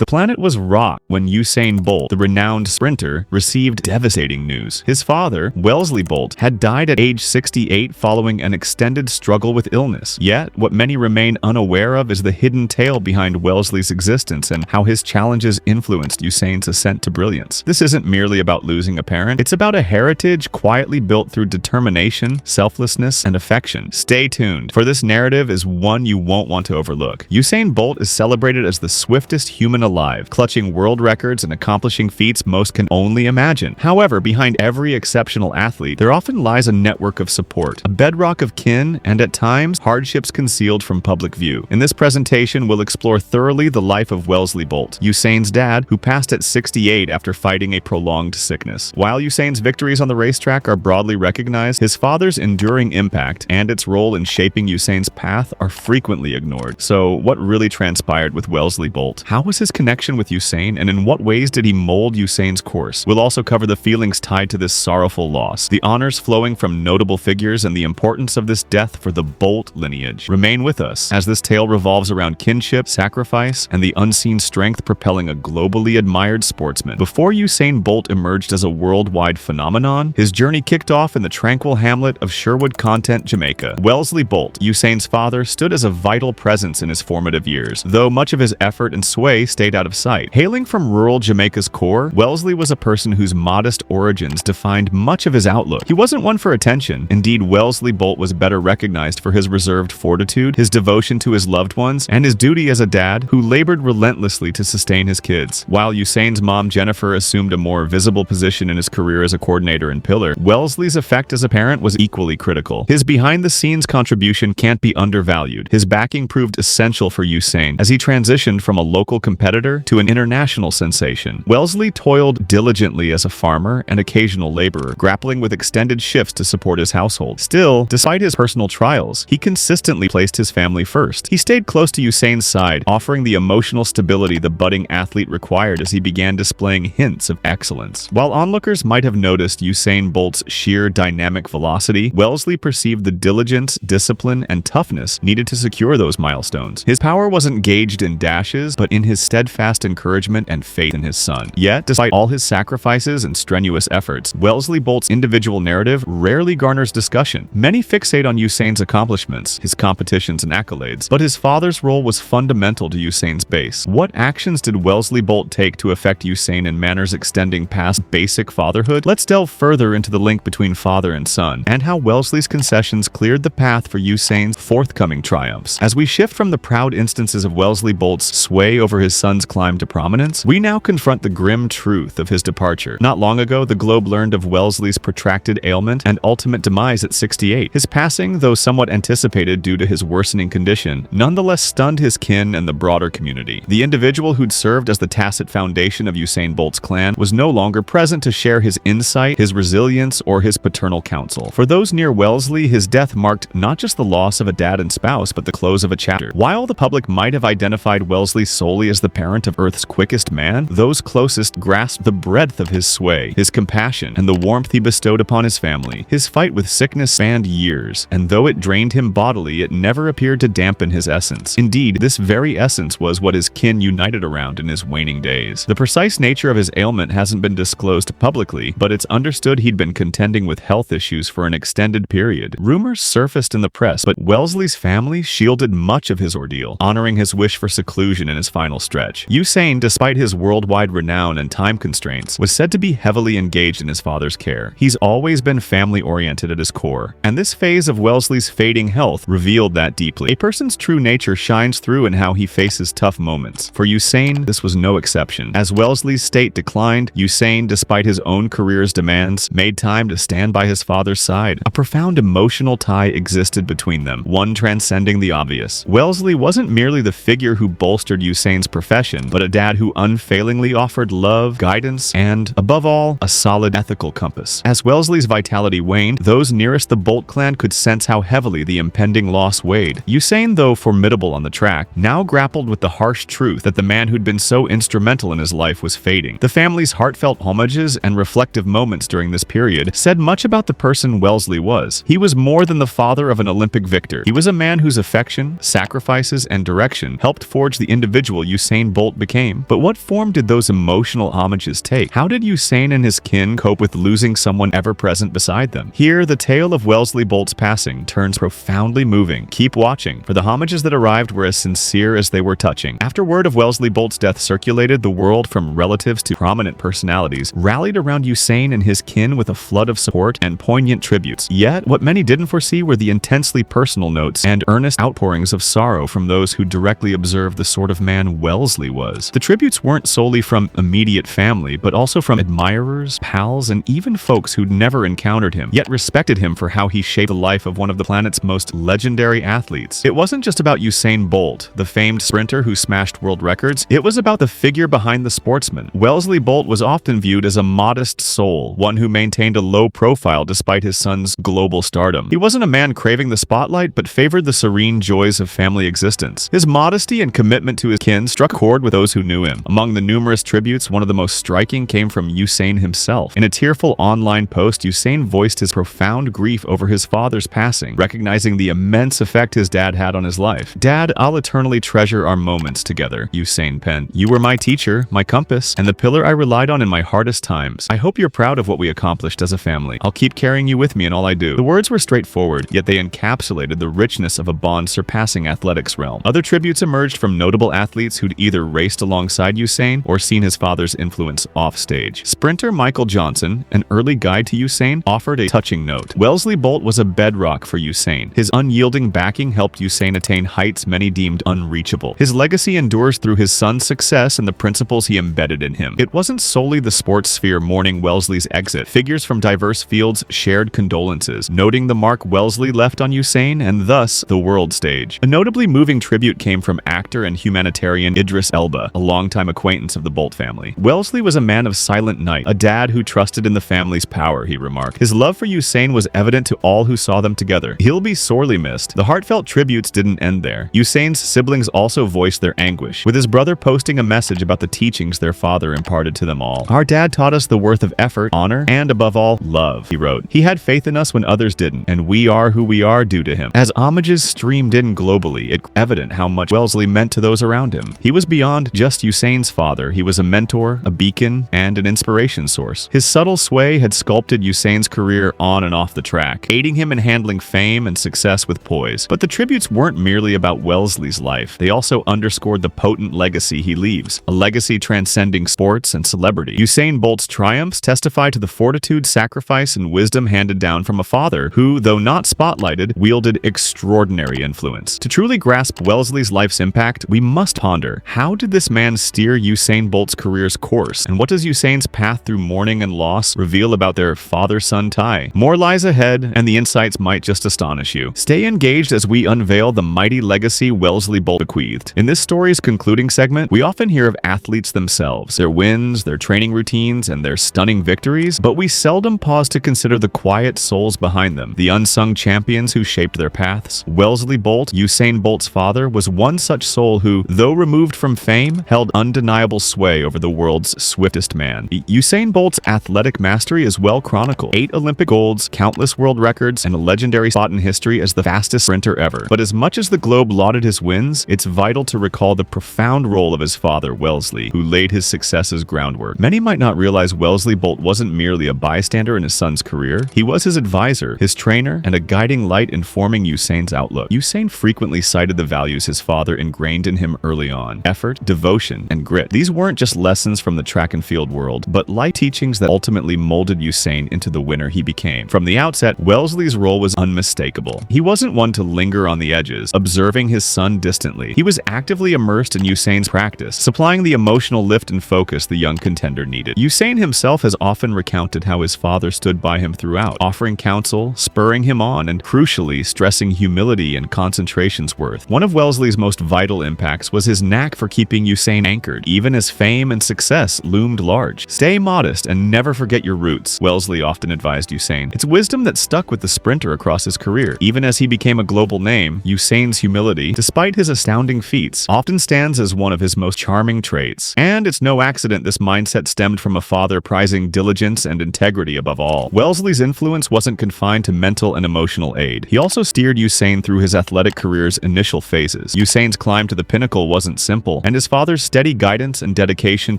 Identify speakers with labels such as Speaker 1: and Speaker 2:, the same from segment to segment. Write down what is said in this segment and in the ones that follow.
Speaker 1: The planet was rocked when Usain Bolt, the renowned sprinter, received devastating news. His father, Welssley Bolt, had died at age 68 following an extended struggle with illness. Yet, what many remain unaware of is the hidden tale behind Wellesley's existence and how his challenges influenced Usain's ascent to brilliance. This isn't merely about losing a parent, it's about a heritage quietly built through determination, selflessness, and affection. Stay tuned, for this narrative is one you won't want to overlook. Usain Bolt is celebrated as the swiftest human alive, clutching world records and accomplishing feats most can only imagine. However, behind every exceptional athlete, there often lies a network of support, a bedrock of kin, and at times, hardships concealed from public view. In this presentation, we'll explore thoroughly the life of Wellesley Bolt, Usain's dad, who passed at 68 after fighting a prolonged sickness. While Usain's victories on the racetrack are broadly recognized, his father's enduring impact and its role in shaping Usain's path are frequently ignored. So, what really transpired with Wellesley Bolt? How was his connection with Usain, and in what ways did he mold Usain's course? We'll also cover the feelings tied to this sorrowful loss, the honors flowing from notable figures, and the importance of this death for the Bolt lineage. Remain with us, as this tale revolves around kinship, sacrifice, and the unseen strength propelling a globally admired sportsman. Before Usain Bolt emerged as a worldwide phenomenon, his journey kicked off in the tranquil hamlet of Sherwood-Content, Jamaica. Wellesley Bolt, Usain's father, stood as a vital presence in his formative years, though much of his effort and sway stayed out of sight. Hailing from rural Jamaica's core, Wellesley was a person whose modest origins defined much of his outlook. He wasn't one for attention. Indeed, Wellesley Bolt was better recognized for his reserved fortitude, his devotion to his loved ones, and his duty as a dad who labored relentlessly to sustain his kids. While Usain's mom, Jennifer, assumed a more visible position in his career as a coordinator and pillar, Wellesley's effect as a parent was equally critical. His behind-the-scenes contribution can't be undervalued. His backing proved essential for Usain as he transitioned from a local competitor to an international sensation. Wellesley toiled diligently as a farmer and occasional laborer, grappling with extended shifts to support his household. Still, despite his personal trials, he consistently placed his family first. He stayed close to Usain's side, offering the emotional stability the budding athlete required as he began displaying hints of excellence. While onlookers might have noticed Usain Bolt's sheer dynamic velocity, Wellesley perceived the diligence, discipline, and toughness needed to secure those milestones. His power wasn't gauged in dashes, but in his steadfast encouragement and faith in his son. Yet, despite all his sacrifices and strenuous efforts, Wellesley Bolt's individual narrative rarely garners discussion. Many fixate on Usain's accomplishments, his competitions and accolades, but his father's role was fundamental to Usain's base. What actions did Wellesley Bolt take to affect Usain in manners extending past basic fatherhood? Let's delve further into the link between father and son, and how Wellesley's concessions cleared the path for Usain's forthcoming triumphs. As we shift from the proud instances of Wellesley Bolt's sway over his son's climb to prominence, we now confront the grim truth of his departure. Not long ago, the globe learned of Wellesley's protracted ailment and ultimate demise at 68. His passing, though somewhat anticipated due to his worsening condition, nonetheless stunned his kin and the broader community. The individual who'd served as the tacit foundation of Usain Bolt's clan was no longer present to share his insight, his resilience, or his paternal counsel. For those near Wellesley, his death marked not just the loss of a dad and spouse, but the close of a chapter. While the public might have identified Wellesley solely as the parent of Earth's quickest man, those closest grasped the breadth of his sway, his compassion, and the warmth he bestowed upon his family. His fight with sickness spanned years, and though it drained him bodily, it never appeared to dampen his essence. Indeed, this very essence was what his kin united around in his waning days. The precise nature of his ailment hasn't been disclosed publicly, but it's understood he'd been contending with health issues for an extended period. Rumors surfaced in the press, but Wellesley's family shielded much of his ordeal, honoring his wish for seclusion in his final stretch. Usain, despite his worldwide renown and time constraints, was said to be heavily engaged in his father's care. He's always been family-oriented at his core, and this phase of Wellesley's fading health revealed that deeply. A person's true nature shines through in how he faces tough moments. For Usain, this was no exception. As Wellesley's state declined, Usain, despite his own career's demands, made time to stand by his father's side. A profound emotional tie existed between them, one transcending the obvious. Wellesley wasn't merely the figure who bolstered Usain's profession, but a dad who unfailingly offered love, guidance, and, above all, a solid ethical compass. As Wellesley's vitality waned, those nearest the Bolt clan could sense how heavily the impending loss weighed. Usain, though formidable on the track, now grappled with the harsh truth that the man who'd been so instrumental in his life was fading. The family's heartfelt homages and reflective moments during this period said much about the person Wellesley was. He was more than the father of an Olympic victor. He was a man whose affection, sacrifices, and direction helped forge the individual Usain Usain Bolt became. But what form did those emotional homages take? How did Usain and his kin cope with losing someone ever present beside them? Here, the tale of Welssley Bolt's passing turns profoundly moving. Keep watching, for the homages that arrived were as sincere as they were touching. After word of Welssley Bolt's death circulated, the world, from relatives to prominent personalities, rallied around Usain and his kin with a flood of support and poignant tributes. Yet, what many didn't foresee were the intensely personal notes and earnest outpourings of sorrow from those who directly observed the sort of man Wellesley was. The tributes weren't solely from immediate family, but also from admirers, pals, and even folks who'd never encountered him, yet respected him for how he shaped the life of one of the planet's most legendary athletes. It wasn't just about Usain Bolt, the famed sprinter who smashed world records. It was about the figure behind the sportsman. Welssley Bolt was often viewed as a modest soul, one who maintained a low profile despite his son's global stardom. He wasn't a man craving the spotlight, but favored the serene joys of family existence. His modesty and commitment to his kin struck a chord with those who knew him. Among the numerous tributes, one of the most striking came from Usain himself. In a tearful online post, Usain voiced his profound grief over his father's passing, recognizing the immense effect his dad had on his life. "Dad, I'll eternally treasure our moments together," Usain penned. "You were my teacher, my compass, and the pillar I relied on in my hardest times. I hope you're proud of what we accomplished as a family. I'll keep carrying you with me in all I do." The words were straightforward, yet they encapsulated the richness of a bond surpassing athletics' realm. Other tributes emerged from notable athletes who'd either raced alongside Usain or seen his father's influence offstage. Sprinter Michael Johnson, an early guide to Usain, offered a touching note. "Welssley Bolt was a bedrock for Usain. His unyielding backing helped Usain attain heights many deemed unreachable. His legacy endures through his son's success and the principles he embedded in him." It wasn't solely the sports sphere mourning Wellesley's exit. Figures from diverse fields shared condolences, noting the mark Wellesley left on Usain and thus the world stage. A notably moving tribute came from actor and humanitarian Idris Elba, a longtime acquaintance of the Bolt family. "Wellesley was a man of silent night, a dad who trusted in the family's power," he remarked. "His love for Usain was evident to all who saw them together. He'll be sorely missed." The heartfelt tributes didn't end there. Usain's siblings also voiced their anguish, with his brother posting a message about the teachings their father imparted to them all. "Our dad taught us the worth of effort, honor, and above all, love," he wrote. "He had faith in us when others didn't, and we are who we are due to him." As homages streamed in globally, it's evident how much Wellesley meant to those around him. He was beyond just Usain's father. He was a mentor, a beacon, and an inspiration source. His subtle sway had sculpted Usain's career on and off the track, aiding him in handling fame and success with poise. But the tributes weren't merely about Wellesley's life. They also underscored the potent legacy he leaves, a legacy transcending sports and celebrity. Usain Bolt's triumphs testify to the fortitude, sacrifice, and wisdom handed down from a father who, though not spotlighted, wielded extraordinary influence. To truly grasp Wellesley's life's impact, we must ponder, how did this man steer Usain Bolt's career's course, and what does Usain's path through mourning and loss reveal about their father-son tie? More lies ahead, and the insights might just astonish you. Stay engaged as we unveil the mighty legacy Welssley Bolt bequeathed. In this story's concluding segment, we often hear of athletes themselves, their wins, their training routines, and their stunning victories, but we seldom pause to consider the quiet souls behind them, the unsung champions who shaped their paths. Welssley Bolt, Usain Bolt's father, was one such soul who, though removed from fame, held undeniable sway over the world's swiftest man. Usain Bolt's athletic mastery is well chronicled. 8 Olympic golds, countless world records, and a legendary spot in history as the fastest sprinter ever. But as much as the globe lauded his wins, it's vital to recall the profound role of his father, Wellesley, who laid his success's groundwork. Many might not realize Welssley Bolt wasn't merely a bystander in his son's career. He was his advisor, his trainer, and a guiding light informing Usain's outlook. Usain frequently cited the values his father ingrained in him early on: effort, devotion, and grit. These weren't just lessons from the track and field world, but life teachings that ultimately molded Usain into the winner he became. From the outset, Wellesley's role was unmistakable. He wasn't one to linger on the edges, observing his son distantly. He was actively immersed in Usain's practice, supplying the emotional lift and focus the young contender needed. Usain himself has often recounted how his father stood by him throughout, offering counsel, spurring him on, and crucially, stressing humility and concentration's worth. One of Wellesley's most vital impacts was his knack for keeping Usain anchored, even as fame and success loomed large. "Stay modest and never forget your roots," Wellesley often advised Usain. It's wisdom that stuck with the sprinter across his career. Even as he became a global name, Usain's humility, despite his astounding feats, often stands as one of his most charming traits. And it's no accident this mindset stemmed from a father prizing diligence and integrity above all. Wellesley's influence wasn't confined to mental and emotional aid. He also steered Usain through his athletic career's initial phases. Usain's climb to the pinnacle wasn't simple. example, and his father's steady guidance and dedication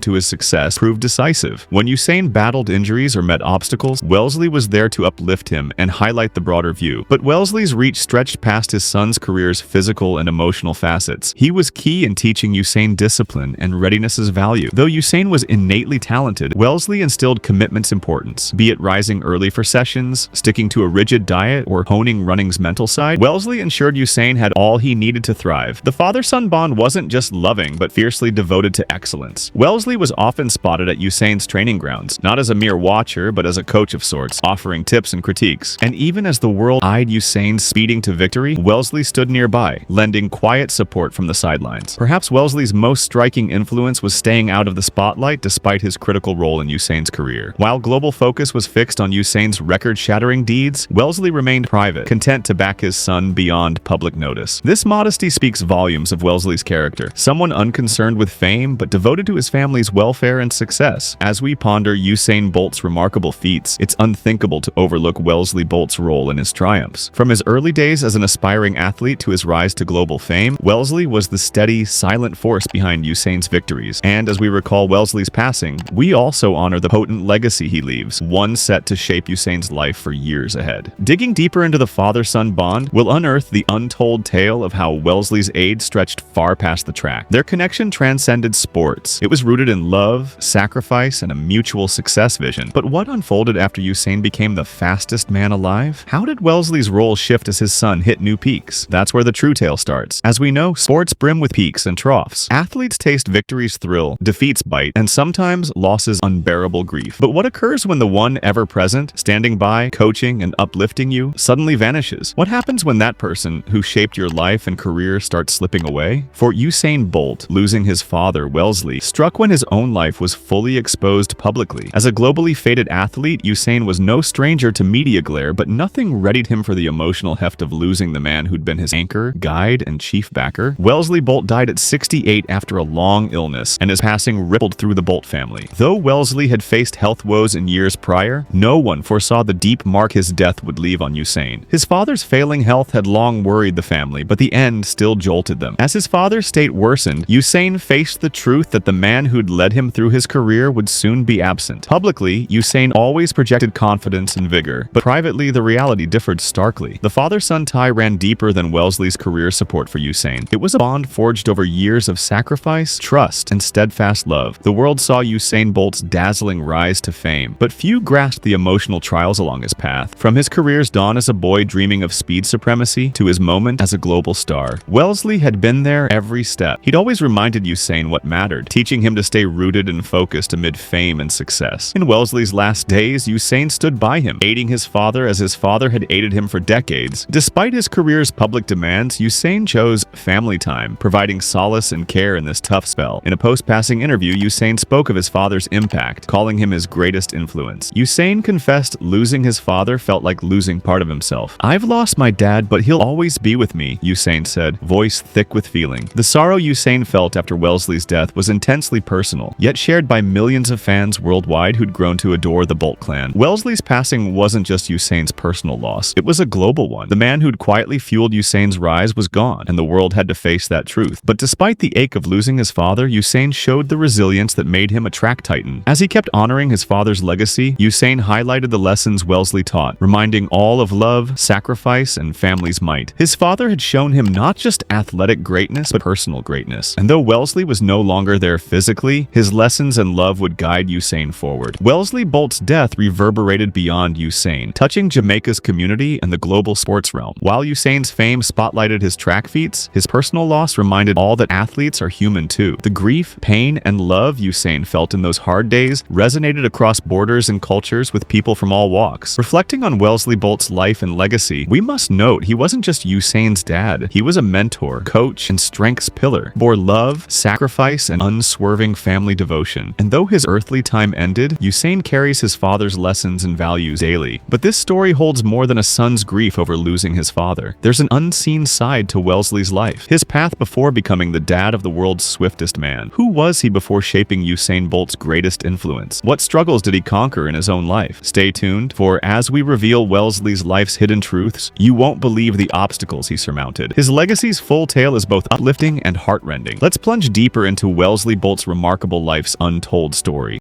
Speaker 1: to his success proved decisive. When Usain battled injuries or met obstacles, Welssley was there to uplift him and highlight the broader view. But Wellesley's reach stretched past his son's career's physical and emotional facets. He was key in teaching Usain discipline and readiness's value. Though Usain was innately talented, Welssley instilled commitment's importance, be it rising early for sessions, sticking to a rigid diet, or honing running's mental side. Welssley ensured Usain had all he needed to thrive. The father-son bond wasn't just loving, but fiercely devoted to excellence. Welssley was often spotted at Usain's training grounds, not as a mere watcher, but as a coach of sorts, offering tips and critiques. And even as the world eyed Usain speeding to victory, Welssley stood nearby, lending quiet support from the sidelines. Perhaps Wellesley's most striking influence was staying out of the spotlight despite his critical role in Usain's career. While global focus was fixed on Usain's record-shattering deeds, Welssley remained private, content to back his son beyond public notice. This modesty speaks volumes of Wellesley's character, someone unconcerned with fame but devoted to his family's welfare and success. As we ponder Usain Bolt's remarkable feats, it's unthinkable to overlook Wellesley Bolt's role in his triumphs. From his early days as an aspiring athlete to his rise to global fame, Wellesley was the steady, silent force behind Usain's victories. And as we recall Wellesley's passing, we also honor the potent legacy he leaves, one set to shape Usain's life for years ahead. Digging deeper into the father-son bond, we'll unearth the untold tale of how Wellesley's aid stretched far past the track. Their connection transcended sports. It was rooted in love, sacrifice, and a mutual success vision. But what unfolded after Usain became the fastest man alive? How did Wellesley's role shift as his son hit new peaks? That's where the true tale starts. As we know, sports brim with peaks and troughs. Athletes taste victory's thrill, defeats bite, and sometimes losses unbearable grief. But what occurs when the one ever present, standing by, coaching, and uplifting you, suddenly vanishes? What happens when that person who shaped your life and career starts slipping away? For Usain Bolt, losing his father, Wellesley, struck when his own life was fully exposed publicly. As a globally fated athlete, Usain was no stranger to media glare, but nothing readied him for the emotional heft of losing the man who'd been his anchor, guide, and chief backer. Welssley Bolt died at 68 after a long illness, and his passing rippled through the Bolt family. Though Wellesley had faced health woes in years prior, no one foresaw the deep mark his death would leave on Usain. His father's failing health had long worried the family, but the end still jolted them. As his father's state worsened, Usain faced the truth that the man who'd led him through his career would soon be absent. Publicly, Usain always projected confidence and vigor, but privately the reality differed starkly. The father-son tie ran deeper than Wellesley's career support for Usain. It was a bond forged over years of sacrifice, trust, and steadfast love. The world saw Usain Bolt's dazzling rise to fame, but few grasped the emotional trials along his path. From his career's dawn as a boy dreaming of speed supremacy to his moment as a global star, Wellesley had been there every step. He'd always reminded Usain what mattered, teaching him to stay rooted and focused amid fame and success. In Wellesley's last days, Usain stood by him, aiding his father as his father had aided him for decades. Despite his career's public demands, Usain chose family time, providing solace and care in this tough spell. In a post-passing interview, Usain spoke of his father's impact, calling him his greatest influence. Usain confessed losing his father felt like losing part of himself. "I've lost my dad, but he'll always be with me," Usain said, voice thick with feeling. The sorrow Usain felt after Wellesley's death was intensely personal, yet shared by millions of fans worldwide who'd grown to adore the Bolt clan. Wellesley's passing wasn't just Usain's personal loss, it was a global one. The man who'd quietly fueled Usain's rise was gone, and the world had to face that truth. But despite the ache of losing his father, Usain showed the resilience that made him a track titan. As he kept honoring his father's legacy, Usain highlighted the lessons Wellesley taught, reminding all of love, sacrifice, and family's might. His father had shown him not just athletic greatness, but personal greatness. And though Wellesley was no longer there physically, his lessons and love would guide Usain forward. Wellesley Bolt's death reverberated beyond Usain, touching Jamaica's community and the global sports realm. While Usain's fame spotlighted his track feats, his personal loss reminded all that athletes are human too. The grief, pain, and love Usain felt in those hard days resonated across borders and cultures with people from all walks. Reflecting on Wellesley Bolt's life and legacy, we must note he wasn't just Usain's dad. He was a mentor, coach, and strength's pillar, bore love, sacrifice, and unswerving family devotion. And though his earthly time ended, Usain carries his father's lessons and values daily. But this story holds more than a son's grief over losing his father. There's an unseen side to Wellesley's life, his path before becoming the dad of the world's swiftest man. Who was he before shaping Usain Bolt's greatest influence? What struggles did he conquer in his own life? Stay tuned, for as we reveal Wellesley's life's hidden truths, you won't believe the obstacles he surmounted. His legacy's full tale is both uplifting and heart-rending. understanding. Let's plunge deeper into Wellesley Bolt's remarkable life's untold story.